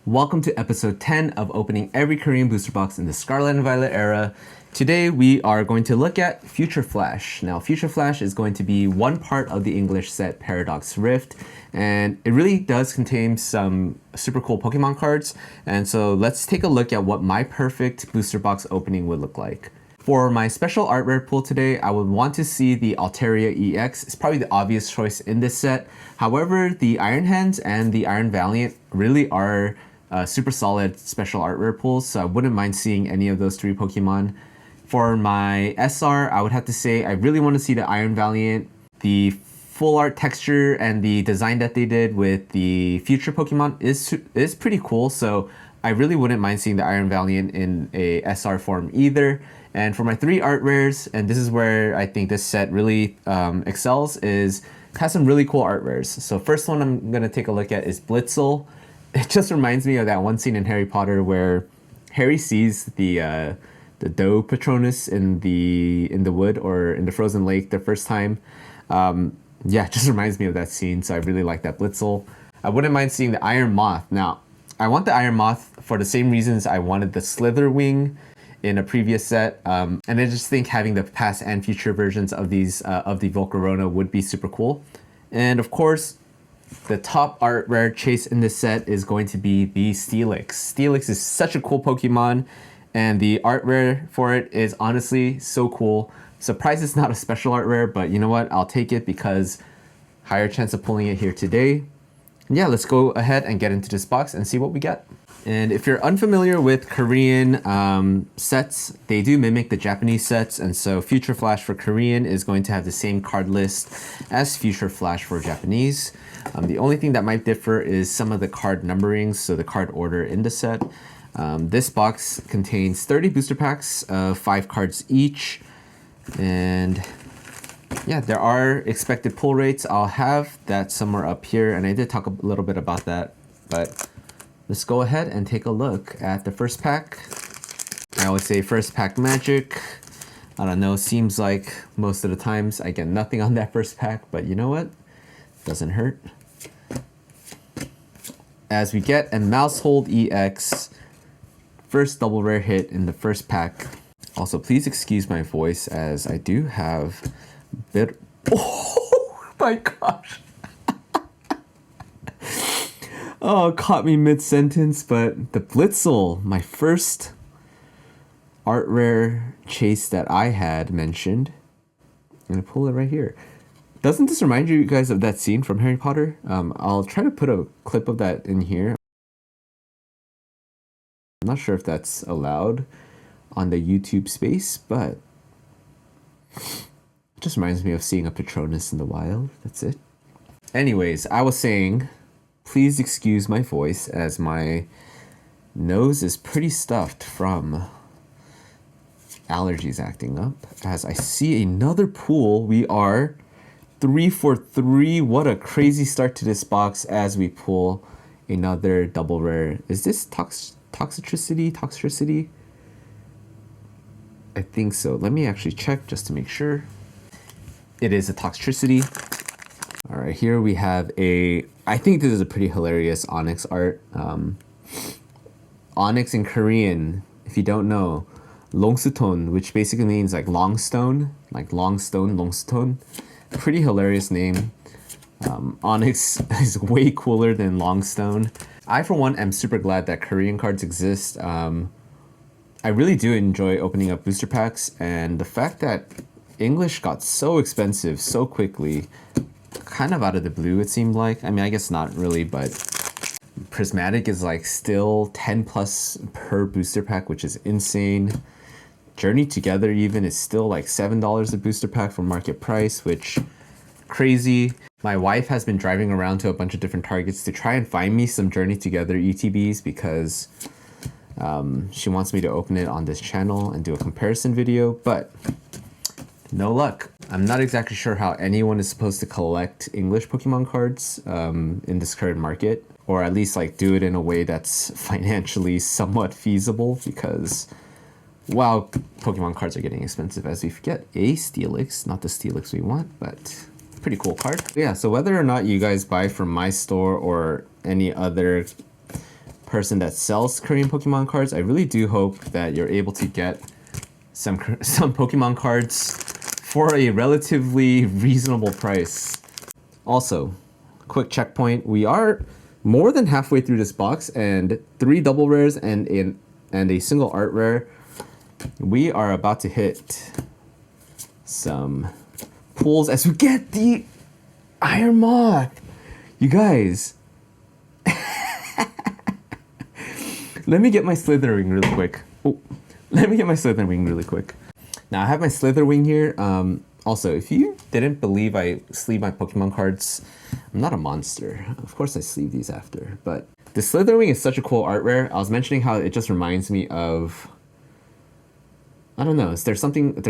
Welcome to episode 10 of opening every Korean booster box in the Scarlet and Violet era. Today we are going to look at Future Flash. Now Future Flash is going to be one part of the English set Paradox Rift, and it really does contain some super cool Pokemon cards. And so let's take a look at what my perfect booster box opening would look like. For my special art rare pull today, I would want to see the Altaria EX. It's probably the obvious choice in this set. However, the Iron Hands and the Iron Valiant really are super solid special art rare pulls, so I wouldn't mind seeing any of those three Pokemon. For my SR, I would have to say I really want to see the Iron Valiant. The full art texture and the design that they did with the future Pokemon is pretty cool, so I really wouldn't mind seeing the Iron Valiant in a SR form either. And for my three art rares, and this is where I think this set really excels, is it has some really cool art rares. So first one I'm going to take a look at is Blitzel. It just reminds me of that one scene in Harry Potter where Harry sees the Doe Patronus in the wood or in the frozen lake the first time. Yeah, it just reminds me of that scene, so I really like that Blitzel. I wouldn't mind seeing the Iron Moth. Now, I want the Iron Moth for the same reasons I wanted the Slitherwing in a previous set, and I just think having the past and future versions of these of the Volcarona would be super cool. And of course, the top art rare chase in this set is going to be the Steelix. Steelix is such a cool Pokemon, and the art rare for it is honestly so cool. Surprised it's not a special art rare, but you know what? I'll take it because higher chance of pulling it here today. Yeah, let's go ahead and get into this box and see what we get. And if you're unfamiliar with Korean sets, they do mimic the Japanese sets, and so Future Flash for Korean is going to have the same card list as Future Flash for Japanese. The only thing that might differ is some of the card numberings, so the card order in the set. This box contains 30 booster packs of 5 cards each, and yeah, there are expected pull rates. I'll have that somewhere up here, and I did talk a little bit about that, but let's go ahead and take a look at the first pack. I always say first pack magic. I don't know, seems like most of the times I get nothing on that first pack, but you know what? Doesn't hurt. As we get a Mousehold EX, first double rare hit in the first pack. Also, please excuse my voice as I do have oh my gosh. Oh, caught me mid-sentence, but the Blitzel, my first art rare chase that I had mentioned. I'm gonna pull it right here. Doesn't this remind you guys of that scene from Harry Potter? I'll try to put a clip of that in here. I'm not sure if that's allowed on the YouTube space, but it just reminds me of seeing a Patronus in the wild. That's it. Anyways, I was saying, please excuse my voice as my nose is pretty stuffed from allergies acting up. As I see another pull, we are 3 for 3. What a crazy start to this box as we pull another double rare. Is this Toxtricity? I think so. Let me actually check just to make sure. It is a Toxtricity. All right, here we have I think this is a pretty hilarious Onyx art. Onyx in Korean, if you don't know, Longsuton, which basically means like long stone, Longsuton. Pretty hilarious name. Onyx is way cooler than Longstone. I, for one, am super glad that Korean cards exist. I really do enjoy opening up booster packs, and the fact that English got so expensive so quickly, kind of out of the blue it seemed like. I mean, I guess not really, but Prismatic is like still 10 plus per booster pack, which is insane. Journey Together even is still like $7 a booster pack for market price, which crazy. My wife has been driving around to a bunch of different Targets to try and find me some Journey Together ETBs because she wants me to open it on this channel and do a comparison video, but no luck. I'm not exactly sure how anyone is supposed to collect English Pokemon cards in this current market, or at least like do it in a way that's financially somewhat feasible, because wow, Pokemon cards are getting expensive as we forget. A Steelix, not the Steelix we want, but pretty cool card. Yeah, so whether or not you guys buy from my store or any other person that sells Korean Pokemon cards, I really do hope that you're able to get some Pokemon cards for a relatively reasonable price. Also, quick checkpoint, we are more than halfway through this box, and 3 double rares and a single art rare. We are about to hit some pulls as we get the Iron Moth. You guys, let me get my Slitherwing really quick. Oh, let me get my Slitherwing really quick. Now I have my Slitherwing here. Also, if you didn't believe I sleeve my Pokemon cards, I'm not a monster. Of course I sleeve these after, but the Slitherwing is such a cool art rare. I was mentioning how it just reminds me of, I don't know, there's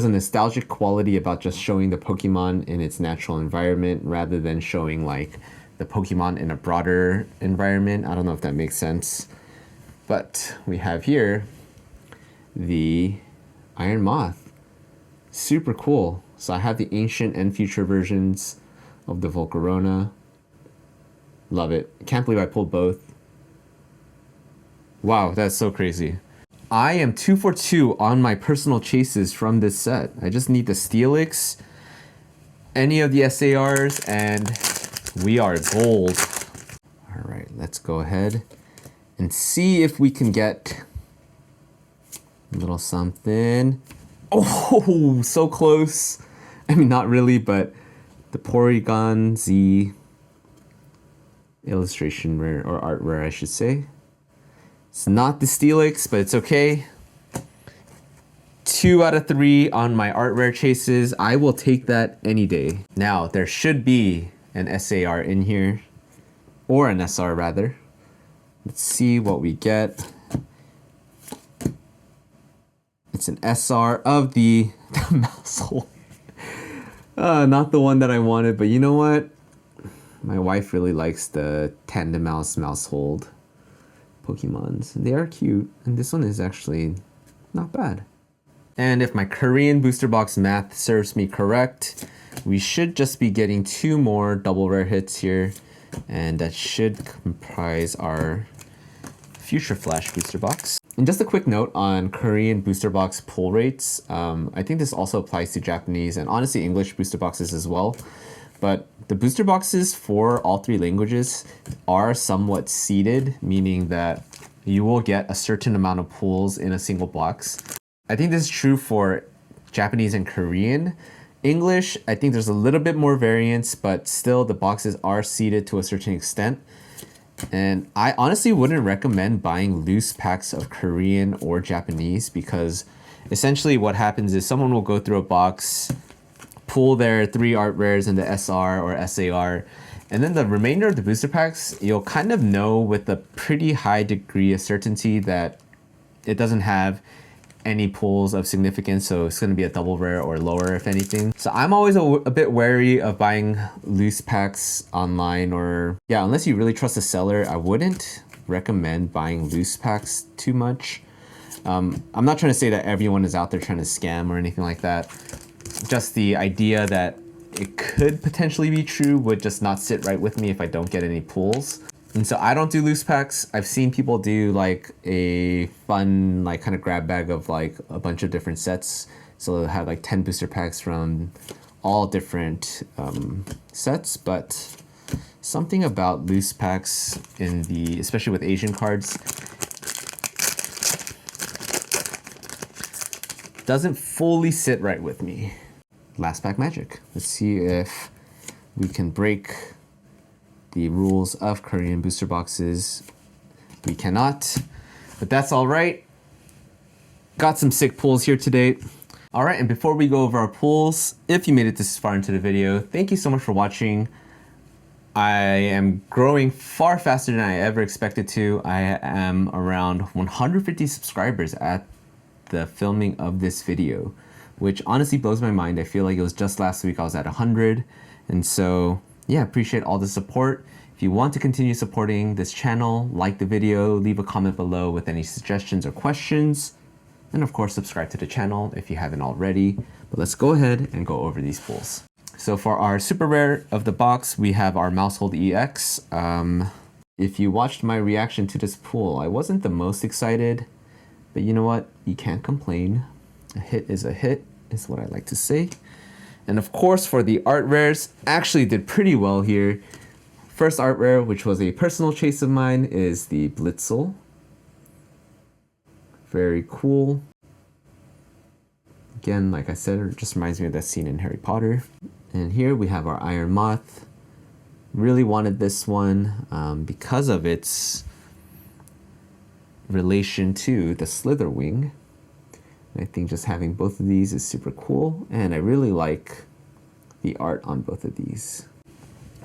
a nostalgic quality about just showing the Pokemon in its natural environment rather than showing like the Pokemon in a broader environment. I don't know if that makes sense. But we have here the Iron Moth. Super cool. So I have the ancient and future versions of the Volcarona. Love it. Can't believe I pulled both. Wow, that's so crazy. I am 2 for 2 on my personal chases from this set. I just need the Steelix, any of the SARs, and we are gold. All right, let's go ahead and see if we can get a little something. Oh, so close. I mean, not really, but the Porygon Z illustration rare, or art rare, I should say. It's not the Steelix, but it's okay. 2 out of 3 on my art rare chases. I will take that any day. Now, there should be an SAR in here, or an SR rather. Let's see what we get. It's an SR of the Maushold. Not the one that I wanted, but you know what? My wife really likes the Tandemaus Maushold Pokemons. They are cute, and this one is actually not bad. And if my Korean booster box math serves me correct, we should just be getting 2 more double rare hits here, and that should comprise our Future Flash booster box. And just a quick note on Korean booster box pull rates. I think this also applies to Japanese and honestly English booster boxes as well. But the booster boxes for all 3 languages are somewhat seeded, meaning that you will get a certain amount of pulls in a single box. I think this is true for Japanese and Korean. English, I think there's a little bit more variance, but still the boxes are seeded to a certain extent. And I honestly wouldn't recommend buying loose packs of Korean or Japanese, because essentially what happens is someone will go through a box, pull their 3 art rares in the SR or SAR, and then the remainder of the booster packs, you'll kind of know with a pretty high degree of certainty that it doesn't have any pulls of significance, so it's going to be a double rare or lower if anything. So I'm always a bit wary of buying loose packs online, or yeah, unless you really trust the seller, I wouldn't recommend buying loose packs too much. I'm not trying to say that everyone is out there trying to scam or anything like that. Just the idea that it could potentially be true would just not sit right with me if I don't get any pulls. And so I don't do loose packs. I've seen people do like a fun, like kind of grab bag of like a bunch of different sets. So they'll have like 10 booster packs from all different sets. But something about loose packs in the, especially with Asian cards, doesn't fully sit right with me. Last pack magic. Let's see if we can break the rules of Korean booster boxes. We cannot, but that's all right. Got some sick pulls here today. All right, and before we go over our pulls, if you made it this far into the video, thank you so much for watching. I am growing far faster than I ever expected to. I am around 150 subscribers at the filming of this video, which honestly blows my mind. I feel like it was just last week I was at 100, and so yeah, appreciate all the support. If you want to continue supporting this channel, like the video, leave a comment below with any suggestions or questions, and of course subscribe to the channel if you haven't already. But let's go ahead and go over these pulls. So for our super rare of the box, we have our Maushold EX. If you watched my reaction to this pool, I wasn't the most excited, but you know what? You can't complain. A hit, is what I like to say. And of course, for the art rares, actually did pretty well here. First art rare, which was a personal chase of mine, is the Blitzel. Very cool. Again, like I said, it just reminds me of that scene in Harry Potter. And here we have our Iron Moth. Really wanted this one because of its relation to the Slitherwing. And I think just having both of these is super cool, and I really like the art on both of these.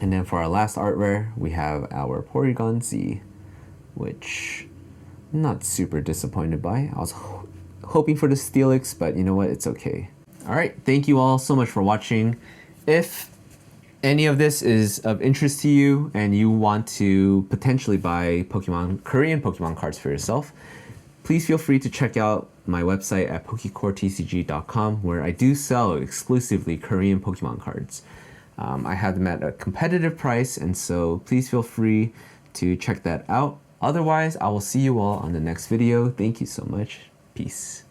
And then for our last art rare, we have our Porygon Z, which I'm not super disappointed by. I was hoping for the Steelix, but you know what, it's okay. All right, thank you all so much for watching. If any of this is of interest to you and you want to potentially buy Korean Pokemon cards for yourself, please feel free to check out my website at pokecoretcg.com, where I do sell exclusively Korean Pokemon cards. I have them at a competitive price, and so please feel free to check that out. Otherwise, I will see you all on the next video. Thank you so much. Peace.